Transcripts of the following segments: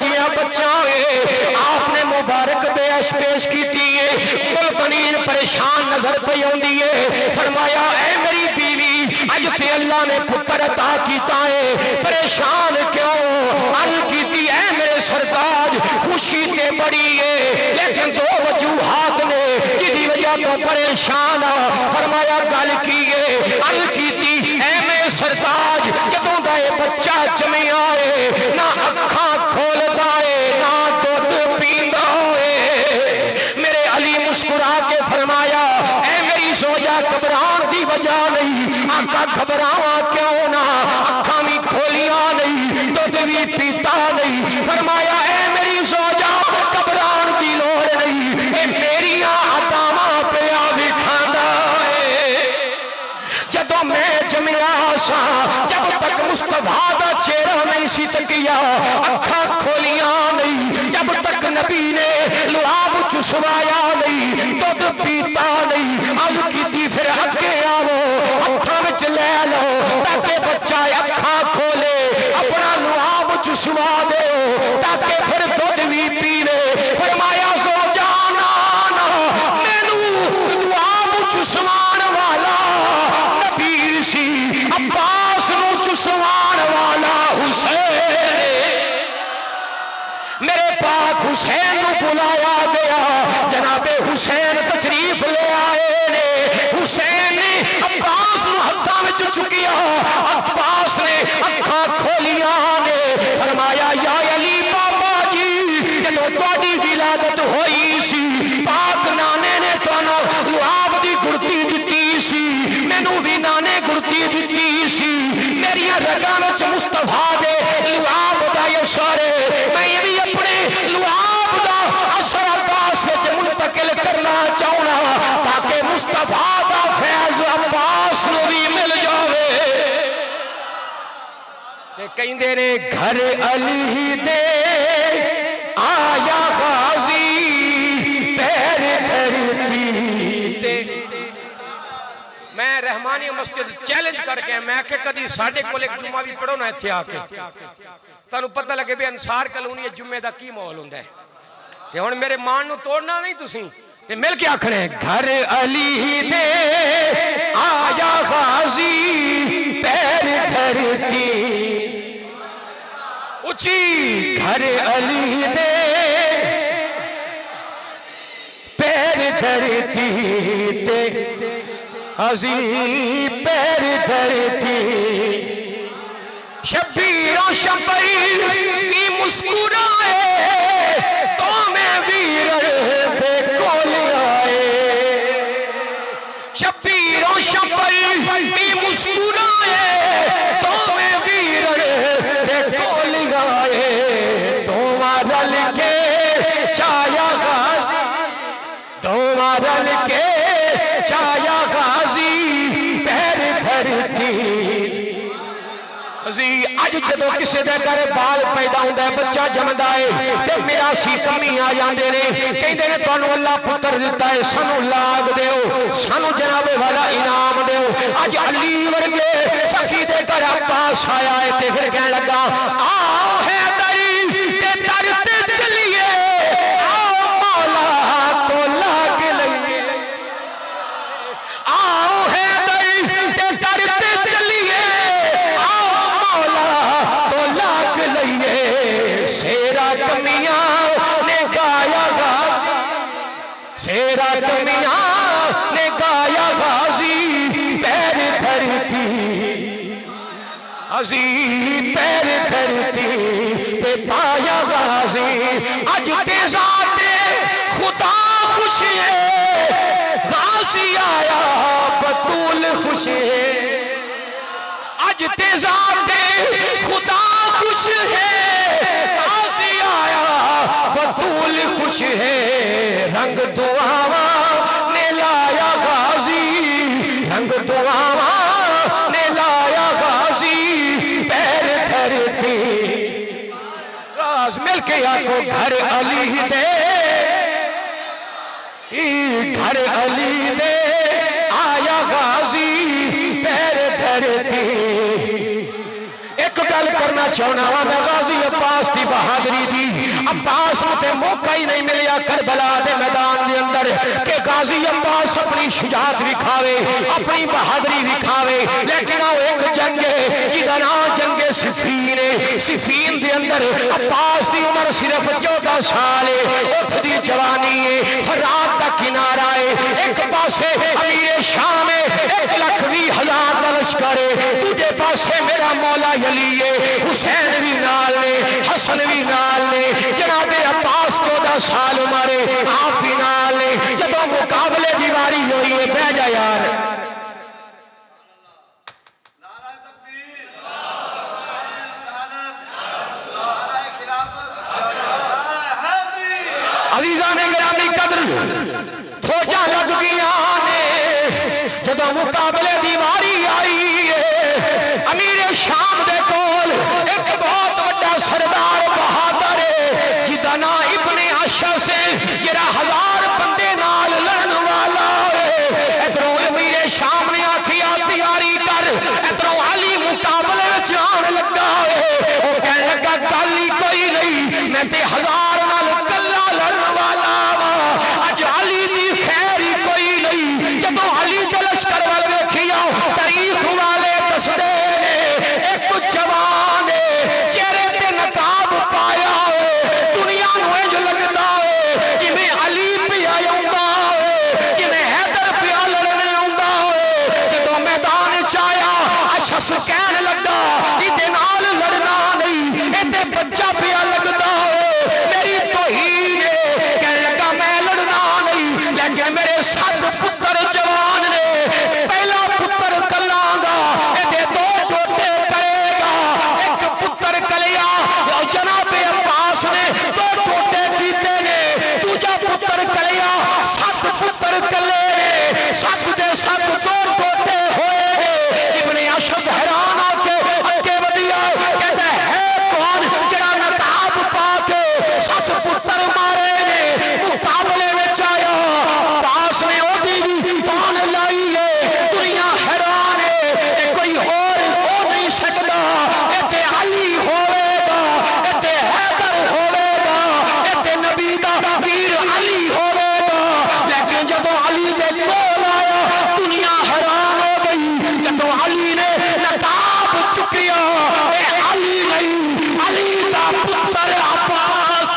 جیا بچہ ہے آپ نے مبارک بیعش پیش کی دیئے بنین پریشان نظر پہ ہوندی ہے فرمایا اے میری بیوی اج تے اللہ نے پتر عطا کیتا ہے پریشان کیوں عرض کیتی اے میرے سرتاج خوشی تے بڑی ہے لیکن دو وجوہات نے جدی وجہ تو پریشان فرمایا گل کیے عرض کیتی اے میرے سرتاج جدوں دا اے بچہ جمیا ہے نہ اکھاں کھولدا ہے نہ دودھ پیندا ہے میرے علی مسکرا کے فرمایا اے میری زوجہ گھبران دی وجہ نہیں آقا گھبراواں کیوں نہ اکھاں بھی کھولیاں نہیں دودھ بھی پیتا نہیں فرمایا اے میری زوجہ گھبران دی لوڑ نہیں اے میریاں عطاواں پیا وکھاندا ہے جدوں میں جمیا سا جب تک مصطفیٰ دا چہرہ نہیں سی تکیا اکھاں کھولیاں نہیں جب تک نبی نے لعاب چسوایا نہیں دودھ پیتا نہیں اب کیتی پھر اگے آو اکھاں وچ لے لو تاکہ بچہ اکھاں کھولے اپنا لعاب چسوا دے تاکہ پھر دودھ بھی پینے فرمایا زوجانا مینوں لعاب چسوان والا نبی سی عباس نو چسوان والا حسین میرے پاک حسین نو بلایا گیا جناب حسین تشریف لے آئے نے حسین نے عباس نو ہتھاں وچ چکیا عباس نے اکھاں کھولیاں نے فرمایا یا علی بابا جی جدوں تہاڈی ولادت ہوئی سی پاک نانے نے تانوں لعاب دی گڑتی دتی سی مینوں بھی نانے گڑتی دتی سی میریاں رگاں وچ مصطفیٰ دے لعاب دا اثر میں بھی اپنے لعاب دا اثر عباس وچ منتقل کرنا چاہنا تاکہ مصطفیٰ دا فیض عباس نو بھی مل جاوے تے کہندے نے گھر علی دے آیا غازی پیر دھرتی تے میں رحمانی مسجد چیلنج کر کے میں کہ کدی ساڑھے کول ایک جمعہ بھی پڑھو نہ ایتھے آکے تانوں پتہ لگے بھی انصار کلونی جمعے دا کی ماحول ہوندا ہے تے ہن میرے مان نو توڑنا نہیں تسی تے مل کے آکھنے گھر علی دے آیا غازی پیر دھرتی اچھی گھر علی دے پیر دھرتی تے عظیم پیر دھرتی شبیر و شبیر کی مسکرائے تو میں ویرر دے کول آئے شبیر و شبیر کی مسکرائے تو میں ویرر دے کول آئے دوواں رل کے چایا غازی دوواں رل کے چایا غازی پیر دھرتی اج جدو کسی دے گھر بال پیدا ہوندا ہے بچہ جمدا ہے تے میرا سی کمی آ جاندے نے کہندے نے تانوں اللہ پتر دتا ہے سانو لاگ دیو سانو جناب والا انعام دیو اج علی ورگے سخی دے گھر عباس آیا ہے تے پھر کہن لگا آؤ حیدری تے در تے چلیے آؤ مولا کو لاگ لئیے آؤ حیدری تے در تے چلیے سیرا کمیاں نے گایا غازی سیرا کمیاں نے گایا غازی پیر دھرتی عظیم پیر دھرتی پہ پایا غازی اج تے ذات خدا خوش ہے غازی آیا بطول خوش ہے اج تے ذات خدا خوش ہے غازی آیا بطول خوش ہے رنگ دعاواں نے لایا غازی رنگ دعاواں نے لایا غازی پیر دھرتی راز مل کے آکو گھر علی دے گھر علی دے آیا غازی پیر دھرتی گل کرنا چاہنا وا میں غازی عباس دی بہادری دی عباس تے موقع ہی نہیں ملیا کربلا دے میدان دے اندر کہ غازی عباس اپنی شجاعت دکھاوے اپنی بہادری دکھاوے لیکن وہ ایک جنگ ہے جہدا نام جنگ صفین ہے صفین دے اندر عباس دی عمر صرف 14 سال ہے اٹھ دی جوانی ہے فرات دا کنارہ ہے ایک پاسے امیر شام ہے 1,20,000 دا لشکر ہے دوجے پاسے میرا مولا علی ہے حسین بھی نال نے حسن بھی نال نے جناب عباس 14 سال عمر ہے آپ بھی نال نے جب مقابلے دی واری ہوئی ہے بہ جا یار عزیزان گرامی قدر فوجاں لگ گیا نے جب مقابلے دی واری آئی ہے امیر شام دے کول ایک بہت بڑا سردار بہادر ہے جدا نا ابن اشعث سے جڑا 1000 بندے نال لڑن والا ہے ادھروں امیر شام نے آکھیا تیاری کر ادھروں علی مقابلے وچ آن لگا ہے او کہن لگا گل ہی کوئی نہیں میں تے 1000 نال کلا لڑن والا وا اج علی دی خیر ہی کوئی نہیں جدوں علی دے لشکر وال ویکھیا تاریخ والے دسدے ایک جوان چہرے تے نقاب پایا دنیا نوں انج لگدا ہے جویں علی پیا آوندا ہے جویں حیدر پیا لڑنے آوندا ہے جدوں میدان چ آیا اشعث کہن لگا ایدے نال لڑنا نہیں اے تے بچہ پیا لگدا ہے میری توہین ہے کہن لگا میں لڑنا نہیں لیکن میرے 7 پتر جوان نے پہلا پتر کلاں گا اے دے 2 ٹوٹے کرے گا ایک پتر کلیا اور جناب عباس نے 2 ٹوٹے کیتے نے دوجا پتر کلیا 7 پتر کلے نے 7 دے 7 2 ٹوٹے ہوئے نے ابن اشعث حیران آ کے اگے ودیا کہتا ہے کون جڑا نقاب پا کے 7 پتر مارے نے مقابلے وچ آیا عباس نے اودی بھی پان لائی ہے دنیا حیران ہے اے کوئی اور ہو نہیں سکدا اے تے علی ہوے گا اے تے حیدر ہوے گا اے تے نبی دا ویر علی ہوے گا لیکن جب علی دے کول آیا دنیا حیران ہو گئی جب علی نے نقاب چکیا اے علی نہیں علی دا پتر عباس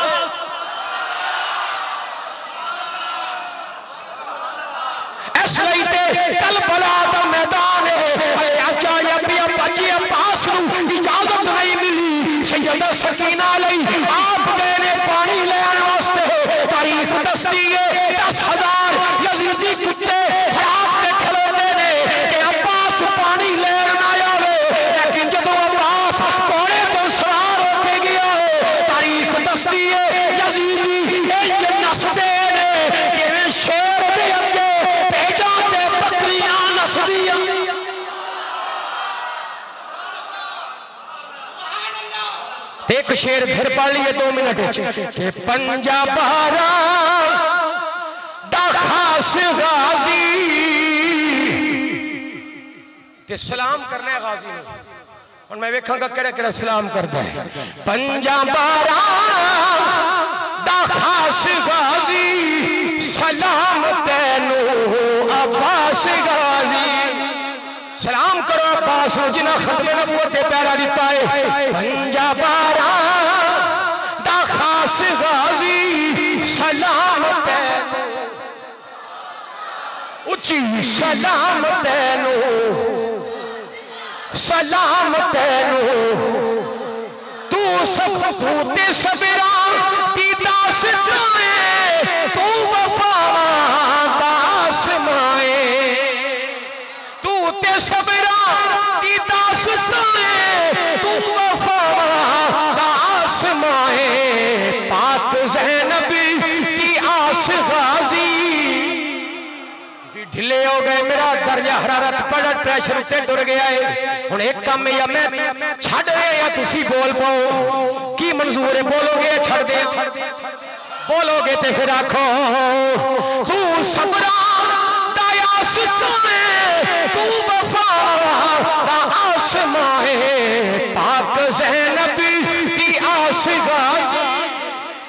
اس لئی تے کربلا دا میدان ہے اے عجائب بچے عباس نو اجازت نہیں ملی سیدہ سکینہ علیہ آپ گئے نے پانی لین واسطے تاریخ دستی ہے 10,000 یزیدی کتے خراب کے کھلوتے نے کہ عباس پانی لین نہ آوے لیکن جب عباس کوڑے پر سوار ہو کے گیا ہے تاریخ دستی ہے یزیدی انج نسدے نے کہ شیر دے اگے بھیجا تے بکریاں نسدیاں ایک شیر پھر پڑھ لیے 2 منٹ کہ پنجا بارا دا خاص غازی کہ سلام کرنا ہے غازی نے اور میں ویکھاں گا کڑے کڑے سلام کرتا ہے پنجا بارا دا خاص غازی سلام تینو عباس غازی سلام کرو عباس جنہ ختم نبوت دے پیرا دیتا ہے پنجا بارا دا خاص غازی سلام تینو اچھی سلام تینو سلام تینو تو سب تے سبران دی داس مائے تو وفا داس مائے تو تے سبران دی داس مائے تو وفا داس مائے پاک زینبی دی آس غازی ڈھلے ہو گئے میرا درجہ حرارت بلڈ پریشر تے ٹر گیا ہے ہن ایک کام یا میں چھڈ رہے یا تسی بول پاؤ کی منظور ہے بولو گے چھڈ دے بولو گے تے پھر آکھو تو صبرا دایا ستمے تو وفا دا آسمان پاک زینب دی آس غازی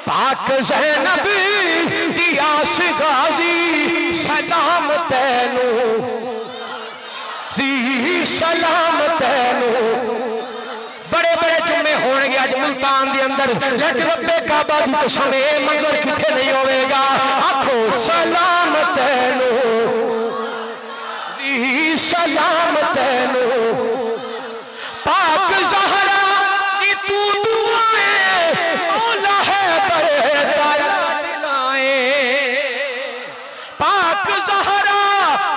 پاک زینب دی آس غازی سلام تینو زی سلام تینو بڑے بڑے جمعے ہونے گے آج ملتان دی اندر لیکن رب کعبہ دی قسم اے منظر کتھے نہیں ہوئے گا آکھو سلام تینو زی سلام تینو پاک زہرا دی تو دعائیں مولا ہے برے دالا دلائیں پاک زہرا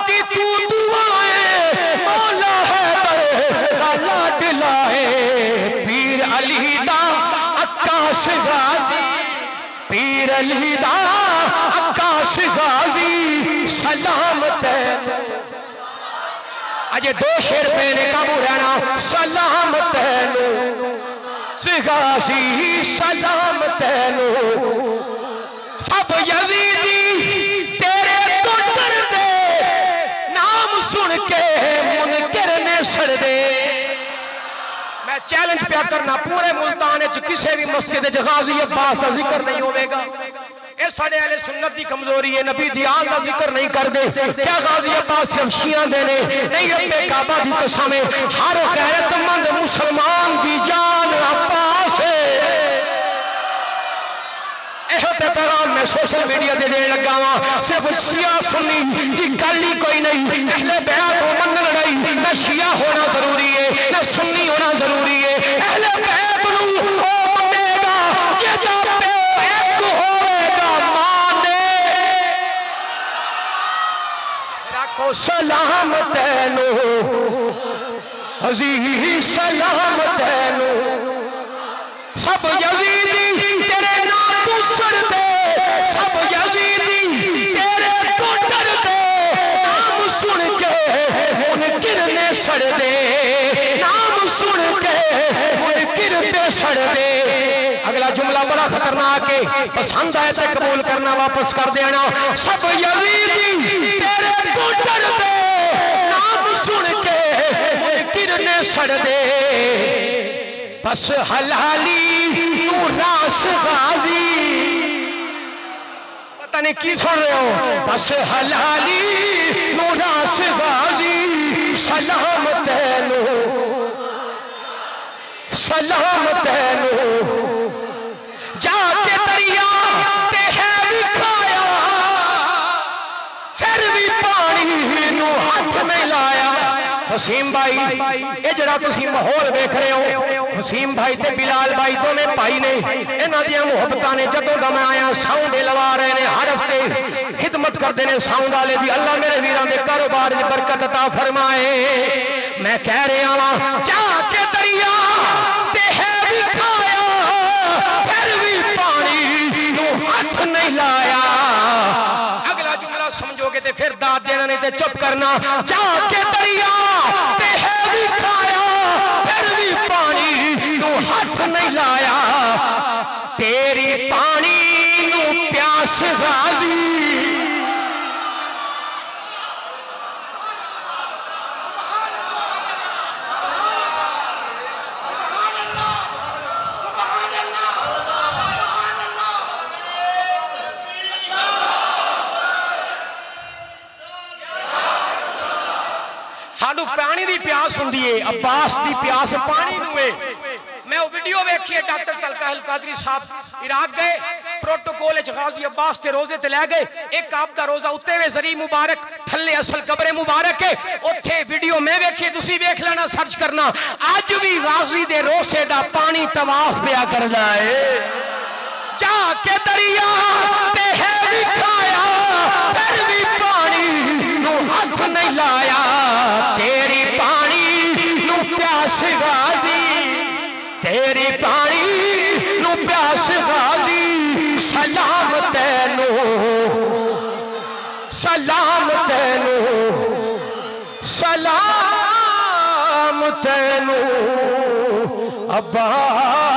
دی تو دعائیں مولا ہے برے دالا دلائیں پیر علی دا عکاس غازی پیر علی دا عکاس غازی سلام تینو آجے دو شیر پہنے کابو رہنا سلام تینو غازی سلام تینو سب یزیدی تیرے تو ڈر دے نام سن کے منکر نے سڑ دے میں چیلنج پیا کرنا پورے ملتانے کسے بھی مسجد غازی عباس دا ذکر نہیں ہوئے گا اے ساڑھے اہل سنت دی کمزوری ہے نبی دیان دا ذکر نہیں کر دے کیا غازی عباس صرف شیعہ دینے نہیں رب کعبہ دی قسم ہر غیرت مند مسلمان دی جان عباس ہے احت پیغام میں سوشل میڈیا دے دے لگا ہوا صرف شیعہ سنی دی گلی کوئی نہیں اہل بیعت و من لڑائی نہ شیعہ ہونا ضروری ہے نہ سنی ہونا ضروری ہے اہل بیعت نو او منے گا جیدہ پہ ایک ہوئے گا مانے رکھو سلام تینو عزیز سلام تینو سب یزیدی تیرے نام تو سر دے سب یزیدی تیرے تو ڈر دے نام سن کے منکر نے سڑ دے نام سن کے منکر تے سڑ دے اگلا جملہ بڑا خطرناک ہے پسند آئے تے قبول کرنا واپس کر دینا سب یزیدی تیرے تو ڈر دے نام سن کے منکر نے سڑ دے بس حلالی نو راس غازی پتہ نہیں کی سن رہے ہو بس حلالی نو راس غازی سلام تینو سلام تینو جا کے دریا تے ہے بھی کھایا پھر بھی پانی نو ہاتھ میں لایا حسین بھائی اے جڑا تسی ماحول دیکھ رہے ہو حسین بھائی تے بلال بھائی دونے پائی نے انہاں دیاں محبتاں نے جدوں دا میں آیا ساؤنڈ لوا رہے نے ہر ہفتے خدمت کردے نے ساؤنڈ والے دی اللہ میرے ویراں دے کاروبار دی برکت عطا فرمائے میں کہہ رہا ہاں جا کے دریا تے ہے بھی کھایا پھر بھی پانی نو ہاتھ نہیں لایا اگلا جملہ سمجھو گے تے پھر داد دینا نہیں تے چپ کرنا جا کے دریا تے ہے بھی کھایا پھر بھی پانی نو ہاتھ نہیں لایا تیری پانی نو پیاس غازی سانو پانی دی پیاس ہوندی ہے عباس دی پیاس پانی نوے میں وہ ویڈیو ویکھی ہے ڈاکٹر طلقہ القادری صاحب عراق گئے پروٹوکول غازی عباس تے روزے تے لے گئے ایک آپ دا روزہ اتے وے ذری مبارک تھلے اصل قبر مبارک ہے اتھے ویڈیو میں ویکھی تسی ویکھ لینا سرچ کرنا آج بھی غازی دے روزے دا پانی طواف پیا کر جائے جا کے دریا تے ہے بھی کھایا پھر بھی پانی نو ہاتھ نہیں لایا تیری پانی نو پیاس غازی تیری پانی نو پیاس غازی سلام تینو سلام تینو سلام تینو عباس